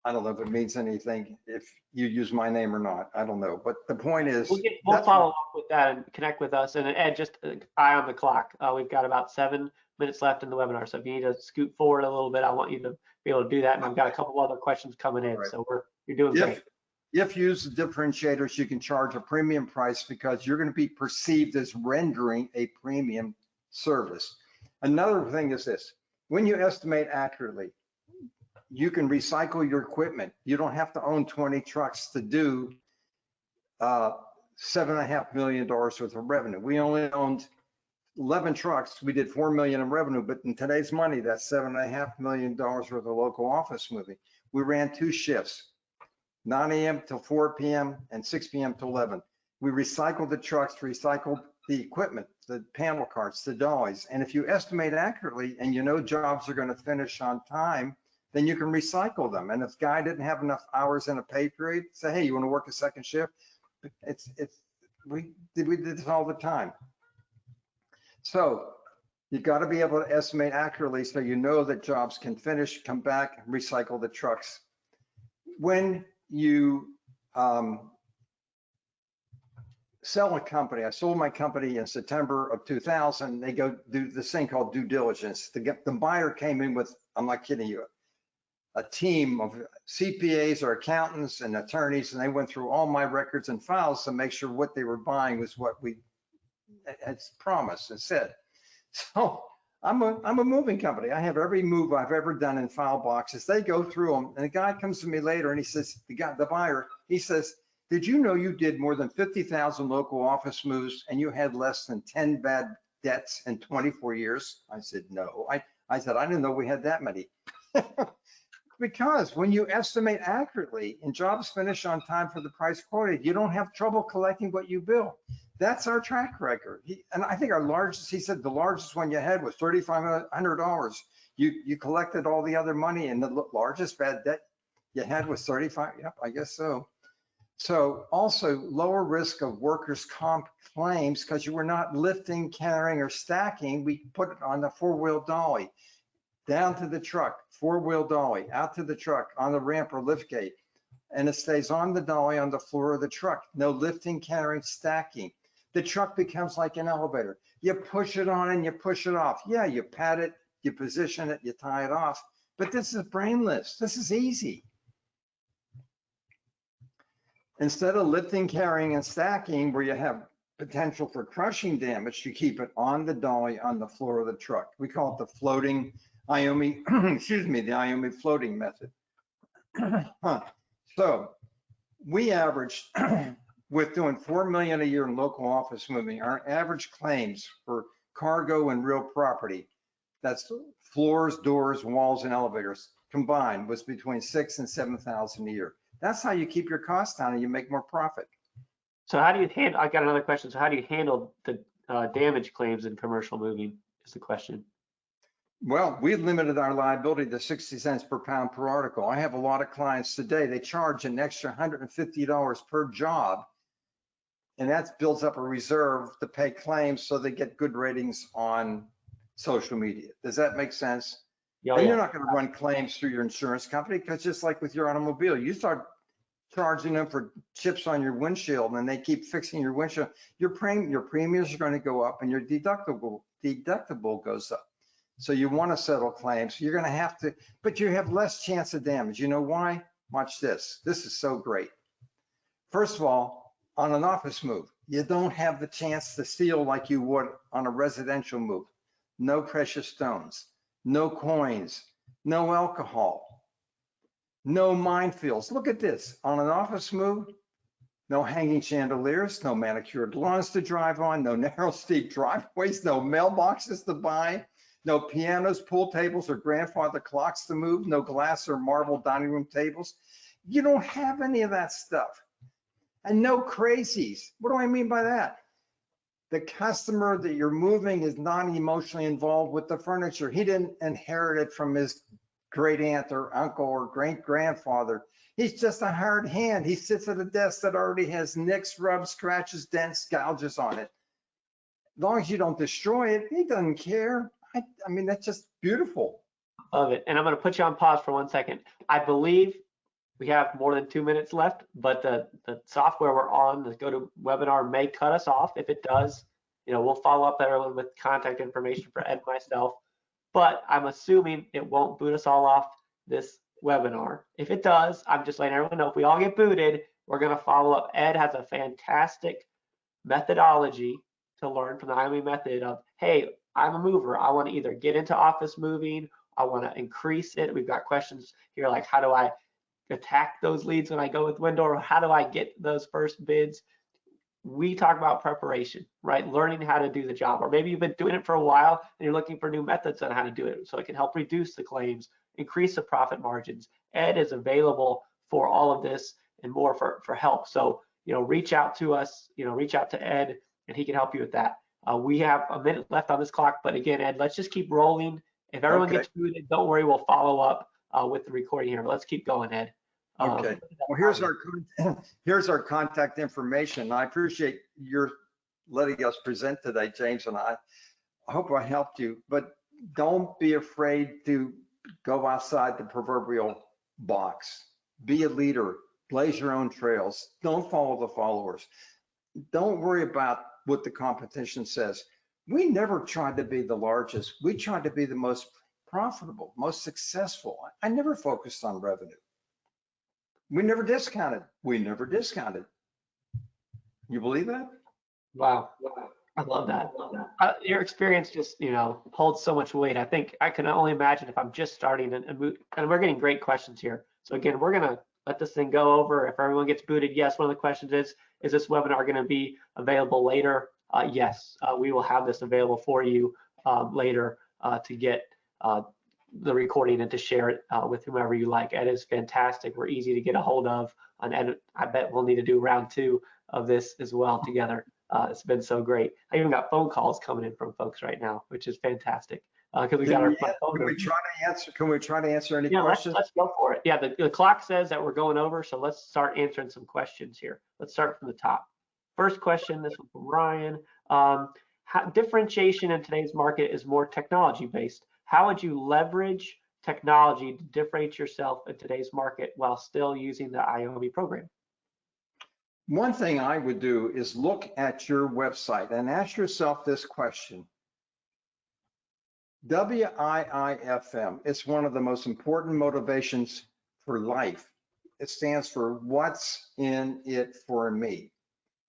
I don't know if it means anything if you use my name or not. I don't know. But the point is, we'll follow up with that and connect with us. And Ed, just eye on the clock. We've got about 7 minutes left in the webinar. So if you need to scoot forward a little bit, I want you to be able to do that. And I've got a couple other questions coming in. Right. So you're doing great. If you use the differentiators, you can charge a premium price because you're going to be perceived as rendering a premium service. Another thing is this: when you estimate accurately, you can recycle your equipment. You don't have to own 20 trucks to do $7.5 million worth of revenue. We only owned 11 trucks. We did $4 million in revenue, but in today's money, that's $7.5 million worth of local office moving. We ran 2 shifts, 9 a.m. till 4 p.m. and 6 p.m. to 11. We recycled the trucks, recycled the equipment. the panel carts, the dollies. And if you estimate accurately and you know jobs are going to finish on time, then you can recycle them. And if the guy didn't have enough hours in a pay period, say, hey, you want to work a second shift? We did this all the time. So you got to be able to estimate accurately so you know that jobs can finish, come back, recycle the trucks. When you sell a company, I sold my company in September of 2000. They go do this thing called due diligence. The buyer came in with, I'm not kidding you, a team of CPAs or accountants and attorneys, and they went through all my records and files to make sure what they were buying was what we had promised and said. So I'm a moving company. I have every move I've ever done in file boxes. They go through them, and the guy comes to me later and he says, the buyer, he says, did you know you did more than 50,000 local office moves and you had less than 10 bad debts in 24 years? I said, no. I said, I didn't know we had that many. Because when you estimate accurately and jobs finish on time for the price quoted, you don't have trouble collecting what you bill. That's our track record. And I think our largest, he said the largest one you had was $3,500. You collected all the other money and the largest bad debt you had was 35. Yep, I guess so. So also lower risk of workers' comp claims because you were not lifting, carrying, or stacking. We put it on the four-wheel dolly, down to the truck, four-wheel dolly, out to the truck, on the ramp or lift gate. And it stays on the dolly on the floor of the truck. No lifting, carrying, stacking. The truck becomes like an elevator. You push it on and you push it off. Yeah, you pat it, you position it, you tie it off. But this is brainless. This is easy. Instead of lifting, carrying, and stacking, where you have potential for crushing damage, you keep it on the dolly on the floor of the truck. We call it the floating IOMI, excuse me, the IOMI floating method. So we averaged, with doing 4 million a year in local office moving, our average claims for cargo and real property, that's floors, doors, walls, and elevators combined, was between 6,000 and 7,000 a year. That's how you keep your costs down and you make more profit. So how do you handle, I got another question. So how do you handle the damage claims in commercial moving is the question. Well, we limited our liability to 60 cents per pound per article. I have a lot of clients today, they charge an extra $150 per job, and that builds up a reserve to pay claims so they get good ratings on social media. Does that make sense? Oh, and yeah. You're not going to run claims through your insurance company because just like with your automobile, you start charging them for chips on your windshield and they keep fixing your windshield, your premiums are going to go up and your deductible goes up. So you want to settle claims. You're going to have to, but you have less chance of damage. You know why? Watch this. This is so great. First of all, on an office move, you don't have the chance to steal like you would on a residential move. No precious stones, no coins, no alcohol, no minefields. Look at this. On an office move, no hanging chandeliers, no manicured lawns to drive on, no narrow, steep driveways, no mailboxes to buy, no pianos, pool tables, or grandfather clocks to move, no glass or marble dining room tables. You don't have any of that stuff. And no crazies. What do I mean by that? The customer that you're moving is not emotionally involved with the furniture. He didn't inherit it from his great aunt or uncle or great grandfather. He's just a hard hand. He sits at a desk that already has nicks, rubs, scratches, dents, gouges on it. As long as you don't destroy it, he doesn't care. I mean, that's just beautiful. Love it. And I'm going to put you on pause for 1 second. I believe we have more than 2 minutes left, but the software we're on, the GoToWebinar, may cut us off. If it does, we'll follow up there with contact information for Ed and myself. But I'm assuming it won't boot us all off this webinar. If it does, I'm just letting everyone know if we all get booted, we're going to follow up. Ed has a fantastic methodology to learn from the IOMI method of, hey, I'm a mover. I want to either get into office moving. I want to increase it. We've got questions here like, how do I attack those leads when I go with window, or how do I get those first bids? We talk about preparation, right? Learning how to do the job, or maybe you've been doing it for a while and you're looking for new methods on how to do it so it can help reduce the claims, increase the profit margins. Ed is available for all of this and more for help. So, reach out to us, reach out to Ed and he can help you with that. We have a minute left on this clock, but again, Ed, let's just keep rolling. If everyone Okay. gets muted, don't worry, we'll follow up with the recording here. But let's keep going, Ed. Okay. Well, here's our contact information. I appreciate your letting us present today, James, and I hope I helped you. But don't be afraid to go outside the proverbial box. Be a leader. Blaze your own trails. Don't follow the followers. Don't worry about what the competition says. We never tried to be the largest. We tried to be the most profitable, most successful. I never focused on revenue. We never discounted. We never discounted. You believe that? Wow. I love that. Your experience just, holds so much weight. I think I can only imagine if I'm just starting and we're getting great questions here. So again, we're going to let this thing go over. If everyone gets booted, yes, one of the questions is this webinar going to be available later? Yes, we will have this available for you later to get the recording and to share it with whomever you like. Ed is fantastic. We're easy to get a hold of. And Ed, I bet we'll need to do round 2 of this as well together. It's been so great. I even got phone calls coming in from folks right now, which is fantastic. Because we got our phone. Can we try to answer any questions? Let's go for it. Yeah, the clock says that we're going over, so let's start answering some questions here. Let's start from the top. First question, this one from Ryan. Differentiation in today's market is more technology based. How would you leverage technology to differentiate yourself in today's market while still using the IOMI program? One thing I would do is look at your website and ask yourself this question. WIIFM, it's one of the most important motivations for life. It stands for what's in it for me.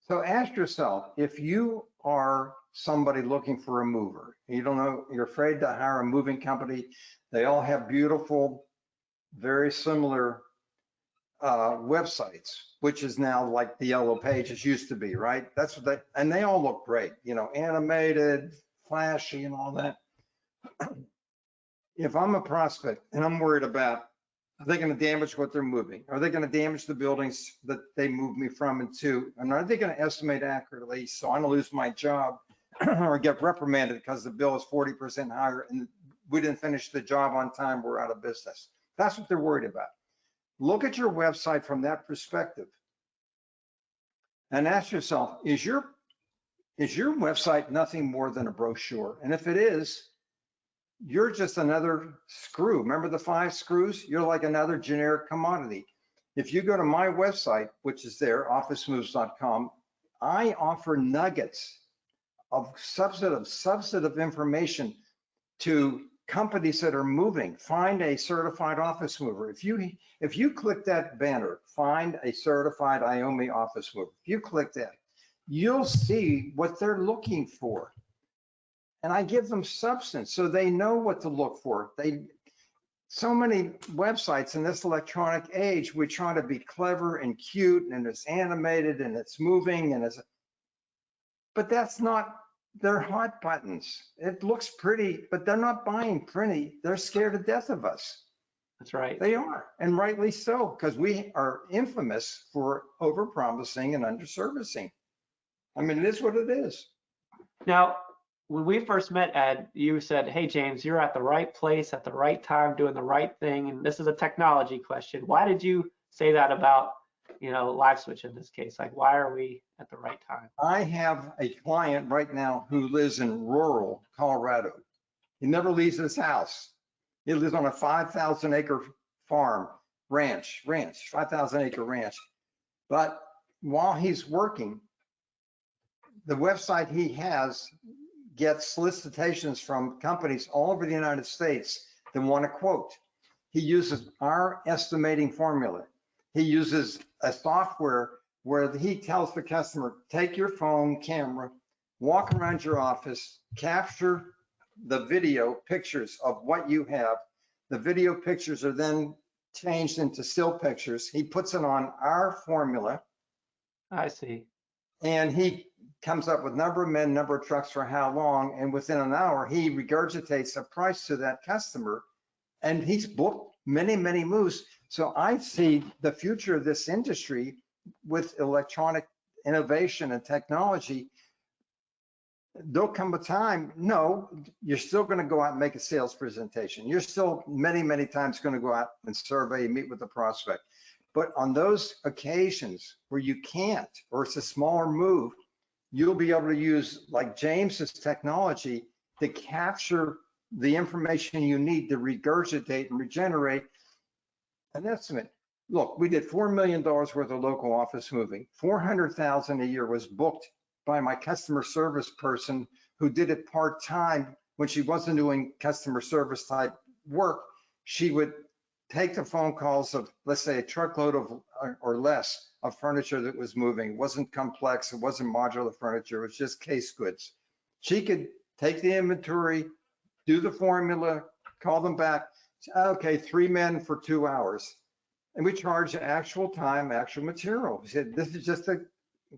So ask yourself, if you are somebody looking for a mover, you don't know, you're afraid to hire a moving company. They all have beautiful, very similar websites, which is now like the Yellow Pages used to be, right? That's what and they all look great, animated, flashy and all that. If I'm a prospect and I'm worried about, are they going to damage what they're moving? Are they going to damage the buildings that they move me from and to? And are they going to estimate accurately so I don't lose my job or get reprimanded because the bill is 40% higher and we didn't finish the job on time, we're out of business? That's what they're worried about. Look at your website from that perspective and ask yourself, is your website nothing more than a brochure? And if it is, you're just another screw. Remember the 5 screws? You're like another generic commodity. If you go to my website, which is there, officemoves.com, I offer nuggets of substantive information to companies that are moving. Find a certified office mover. If you click that banner, find a certified IOMI office mover. If you click that, you'll see what they're looking for. And I give them substance so they know what to look for. So many websites in this electronic age, we try to be clever and cute and it's animated and it's moving but that's not, they're hot buttons. It looks pretty, but they're not buying pretty. They're scared to death of us. That's right. They are, and rightly so, because we are infamous for overpromising and underservicing. I mean, it is what it is. Now, when we first met, Ed, you said, hey, James, you're at the right place at the right time, doing the right thing. And this is a technology question. Why did you say that about, LiveSwitch in this case? Like, why are we at the right time? I have a client right now who lives in rural Colorado. He never leaves his house. He lives on a 5,000 acre farm, ranch, 5,000 acre ranch. But while he's working, the website he has gets solicitations from companies all over the United States that want to quote. He uses our estimating formula. He uses a software where he tells the customer, take your phone camera, walk around your office, capture the video pictures of what you have. The video pictures are then changed into still pictures. He puts it on our formula. I see. And he comes up with number of men, number of trucks for how long, and within an hour, he regurgitates a price to that customer, and he's booked many, many moves. So I see the future of this industry with electronic innovation and technology there'll come a time, no, you're still going to go out and make a sales presentation. You're still many, many times going to go out and survey and meet with the prospect. But on those occasions where you can't, or it's a smaller move, you'll be able to use like James's technology to capture the information you need to regurgitate and regenerate an estimate. Look, we did $4 million worth of local office moving. 400,000 a year was booked by my customer service person who did it part-time when she wasn't doing customer service type work. She would take the phone calls of, let's say, a truckload of or less of furniture that was moving. It wasn't complex, it wasn't modular furniture, it was just case goods. She could take the inventory, do the formula, call them back. Okay, 3 men for 2 hours. And we charge actual time, actual material. We said, this is just a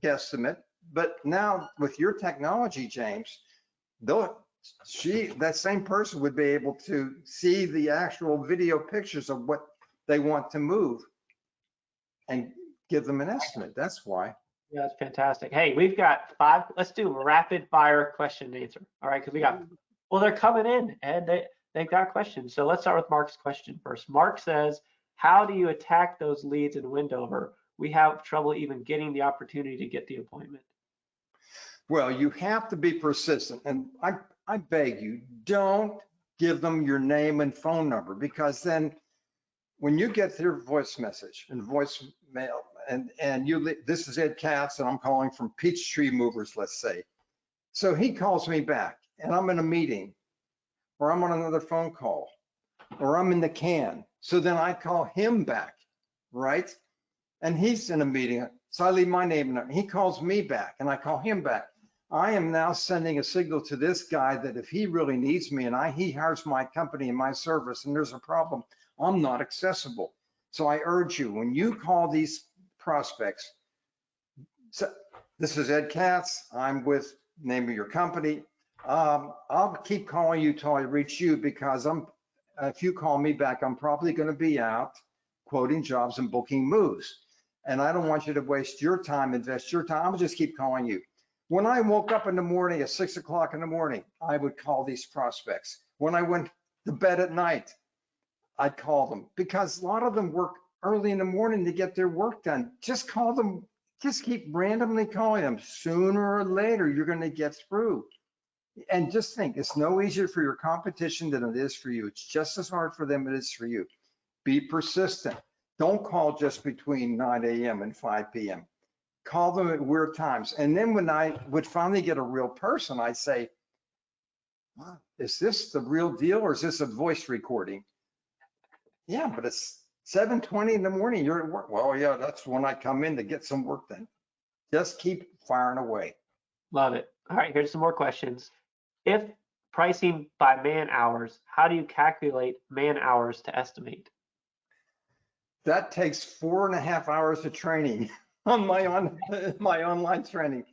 guesstimate. But now with your technology, James, that same person would be able to see the actual video pictures of what they want to move and give them an estimate. That's why. Yeah, that's fantastic. Hey, we've got 5. Let's do a rapid fire question and answer. All right, because we got, well, they're coming in and they got questions. So let's start with Mark's question first. Mark says, how do you attack those leads in Windover? We have trouble even getting the opportunity to get the appointment. Well, you have to be persistent. And I beg you, don't give them your name and phone number, because then when you get their voice message and voicemail, and this is Ed Katz, and I'm calling from Peachtree Movers, let's say. So he calls me back and I'm in a meeting, or I'm on another phone call, or I'm in the can. So then I call him back, right? And he's in a meeting. So I leave my name and he calls me back and I call him back. I am now sending a signal to this guy that if he really needs me and he hires my company and my service and there's a problem, I'm not accessible. So I urge you, when you call these prospects, so this is Ed Katz, I'm with name of your company. I'll keep calling you till I reach you, because if you call me back, I'm probably going to be out quoting jobs and booking moves. And I don't want you to waste your time, invest your time. I'll just keep calling you. When I woke up in the morning at 6 o'clock in the morning, I would call these prospects. When I went to bed at night, I'd call them, because a lot of them work early in the morning to get their work done. Just call them, just keep randomly calling them. Sooner or later, you're going to get through. And just think, it's no easier for your competition than it is for you. It's just as hard for them as it is for you. Be persistent. Don't call just between 9 a.m. and 5 p.m. Call them at weird times. And then when I would finally get a real person, I'd say, wow, is this the real deal or is this a voice recording? Yeah, but it's 7:20 in the morning. You're at work. Well, yeah, that's when I come in to get some work done. Just keep firing away. Love it. All right, here's some more questions. If pricing by man hours, how do you calculate man hours to estimate? That takes 4.5 hours of training on my online training.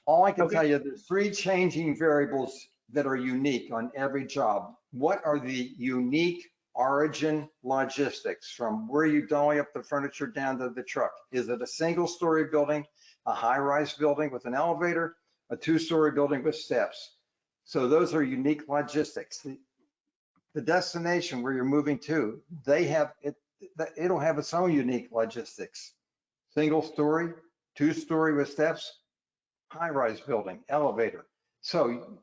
All I can tell you, there's 3 changing variables that are unique on every job. What are the unique origin logistics from where you're dolling up the furniture down to the truck? Is it a single-story building, a high-rise building with an elevator, a 2-story building with steps? So those are unique logistics. The destination where you're moving to, it'll have its own unique logistics. Single story, 2-story with steps, high-rise building, elevator. So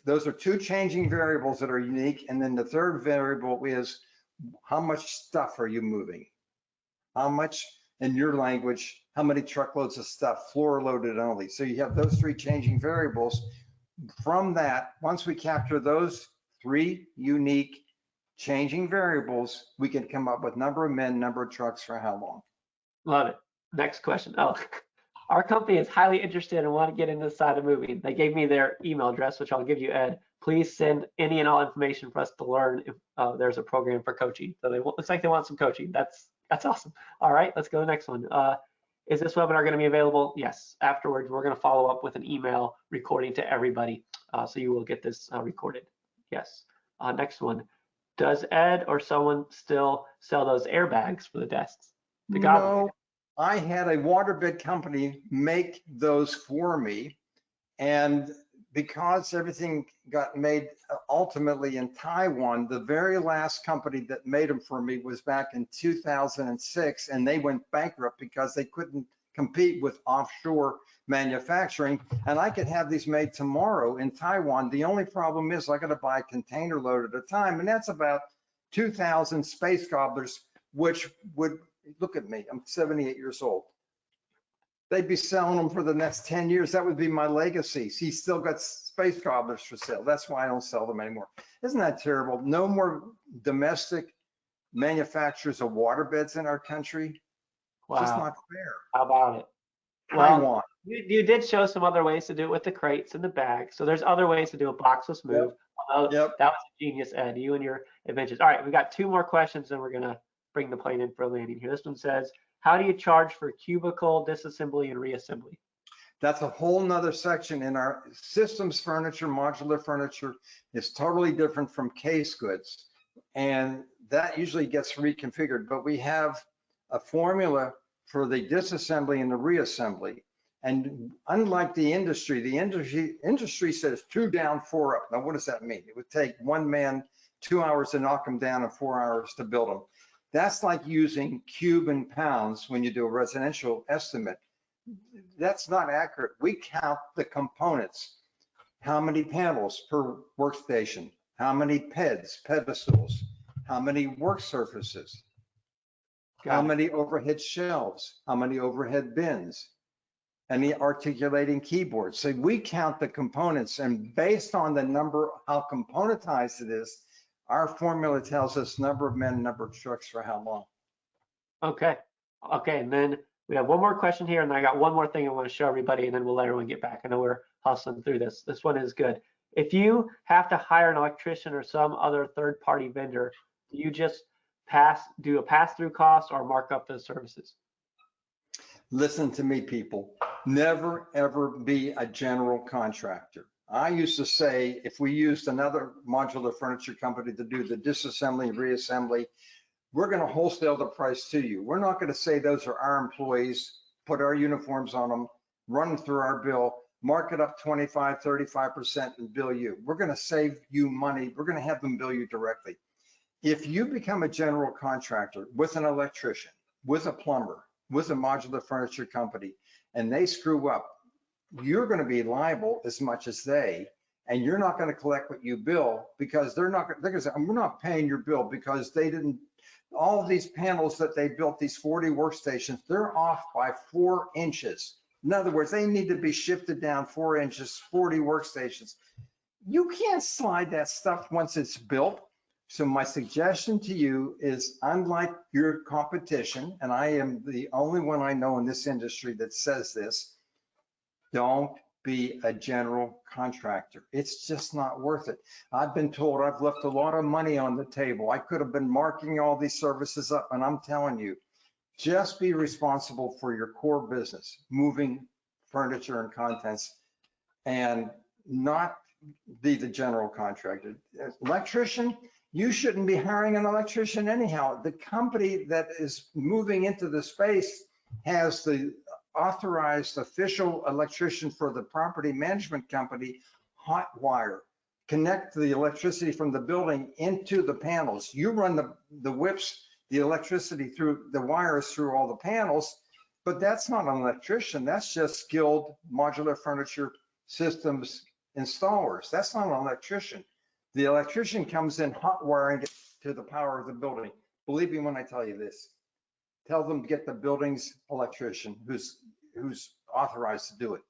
those are 2 changing variables that are unique. And then the third variable is how much stuff are you moving? How much, in your language, how many truckloads of stuff, floor loaded only? So you have those 3 changing variables. From that, once we capture those 3 unique changing variables, we can come up with number of men, number of trucks for how long. Love it. Next question. Oh, our company is highly interested and want to get into the side of moving. They gave me their email address, which I'll give you, Ed. Please send any and all information for us to learn if there's a program for coaching. So looks like they want some coaching. That's awesome. All right, let's go to the next one. Is this webinar going to be available? Yes. Afterwards, we're going to follow up with an email recording to everybody. So you will get this recorded. Yes. Next one. Does Ed or someone still sell those airbags for the desks? No, I had a waterbed company make those for me. And because everything got made ultimately in Taiwan, the very last company that made them for me was back in 2006, and they went bankrupt because they couldn't compete with offshore manufacturing. And I could have these made tomorrow in Taiwan. The only problem is I got to buy a container load at a time, and that's about 2,000 space gobblers, which would, look at me, I'm 78 years old. They'd be selling them for the next 10 years. That would be my legacy. He's still got space gobblers for sale. That's why I don't sell them anymore. Isn't that terrible? No more domestic manufacturers of waterbeds in our country. Wow. It's just not fair. How about it? Taiwan. Well, you did show some other ways to do it with the crates and the bags. So there's other ways to do a boxless move. Yep. That was a genius, Ed, you and your inventions. All right, we got 2 more questions, and we're going to bring the plane in for a landing here. This one says, how do you charge for cubicle disassembly and reassembly? That's a whole nother section in our systems furniture. Modular furniture is totally different from case goods, and that usually gets reconfigured. But we have a formula for the disassembly and the reassembly. And unlike the industry says 2 down, 4 up. Now, what does that mean? It would take one man 2 hours to knock them down and 4 hours to build them. That's like using cube and pounds when you do a residential estimate. That's not accurate. We count the components. How many panels per workstation? How many pedestals? How many work surfaces? How many overhead shelves? How many overhead bins? And the articulating keyboards. So we count the components, and based on the number, how componentized it is, our formula tells us number of men, number of trucks for how long. Okay, and then we have one more question here, and I got one more thing I want to show everybody, and then we'll let everyone get back. I know we're hustling through this. This one is good. If you have to hire an electrician or some other third-party vendor, do you just do a pass-through cost or mark up those services? Listen to me, people. Never, ever be a general contractor. I used to say, if we used another modular furniture company to do the disassembly and reassembly, we're going to wholesale the price to you. We're not going to say those are our employees, put our uniforms on them, run them through our bill, mark it up 25, 35% and bill you. We're going to save you money. We're going to have them bill you directly. If you become a general contractor with an electrician, with a plumber, with a modular furniture company, and they screw up, you're going to be liable as much as they, and you're not going to collect what you bill because they're going to say, we're not paying your bill because they didn't, all of these panels that they built, these 40 workstations, they're off by 4 inches. In other words, they need to be shifted down 4 inches, 40 workstations. You can't slide that stuff once it's built. So my suggestion to you is, unlike your competition, and I am the only one I know in this industry that says this, don't be a general contractor. It's just not worth it. I've been told I've left a lot of money on the table. I could have been marking all these services up, and I'm telling you, just be responsible for your core business, moving furniture and contents, and not be the general contractor. Electrician, you shouldn't be hiring an electrician anyhow. The company that is moving into the space has the authorized official electrician for the property management company hot wire, connect the electricity from the building into the panels. You run the whips, the electricity through the wires through all the panels, but that's not an electrician. That's just skilled modular furniture systems installers. That's not an electrician. The electrician comes in hot wiring it to the power of the building. Believe me when I tell you this. Tell them to get the building's electrician who's authorized to do it.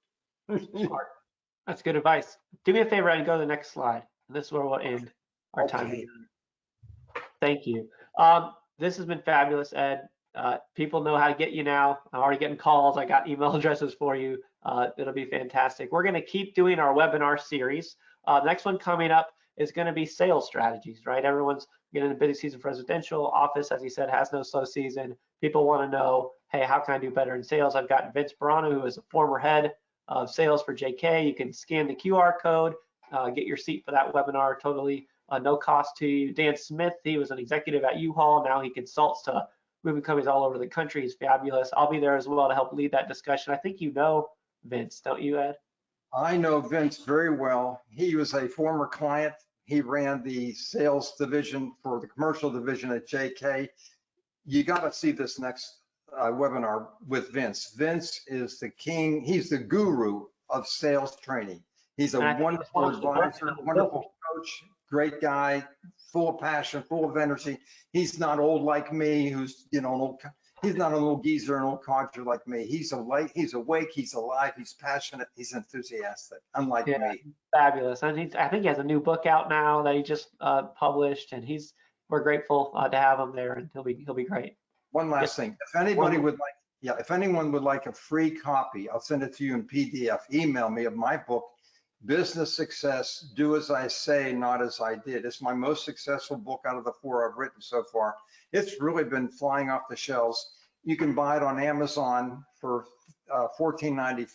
That's good advice. Do me a favor and go to the next slide. This is where we'll end our time here. Thank you. This has been fabulous, Ed. People know how to get you now. I'm already getting calls. I got email addresses for you. It'll be fantastic. We're going to keep doing our webinar series. The next one coming up is going to be sales strategies, right? Everyone's getting a busy season for residential. Office, as you said, has no slow season. People want to know, hey, how can I do better in sales? I've got Vince Barano, who is a former head of sales for JK. You can scan the QR code, get your seat for that webinar, totally no cost to you. Dan Smith, he was an executive at U-Haul. Now he consults to moving companies all over the country. He's fabulous. I'll be there as well to help lead that discussion. I think you know Vince, don't you, Ed? I know Vince very well. He was a former client. He ran the sales division for the commercial division at JK. You got to see this next webinar with Vince. Vince is the king. He's the guru of sales training. He's a And I think he just wonderful launched a book advisor, now. wonderful coach, great guy, full of passion, full of energy. He's not old like me, who's, you know, an old, he's not an old geezer, an old codger like me. He's awake, he's alive, he's passionate, he's enthusiastic, unlike Yeah, me. fabulous. And I think he has a new book out now that he just published, and we're grateful to have him there, and he'll be great. One Yeah. last thing, if anybody would like, if anyone would like a free copy, I'll send it to you in PDF. Email me of my book, Business Success, Do As I Say, Not As I Did. It's my most successful book out of the 4 I've written so far. It's really been flying off the shelves. You can buy it on Amazon for $14.95.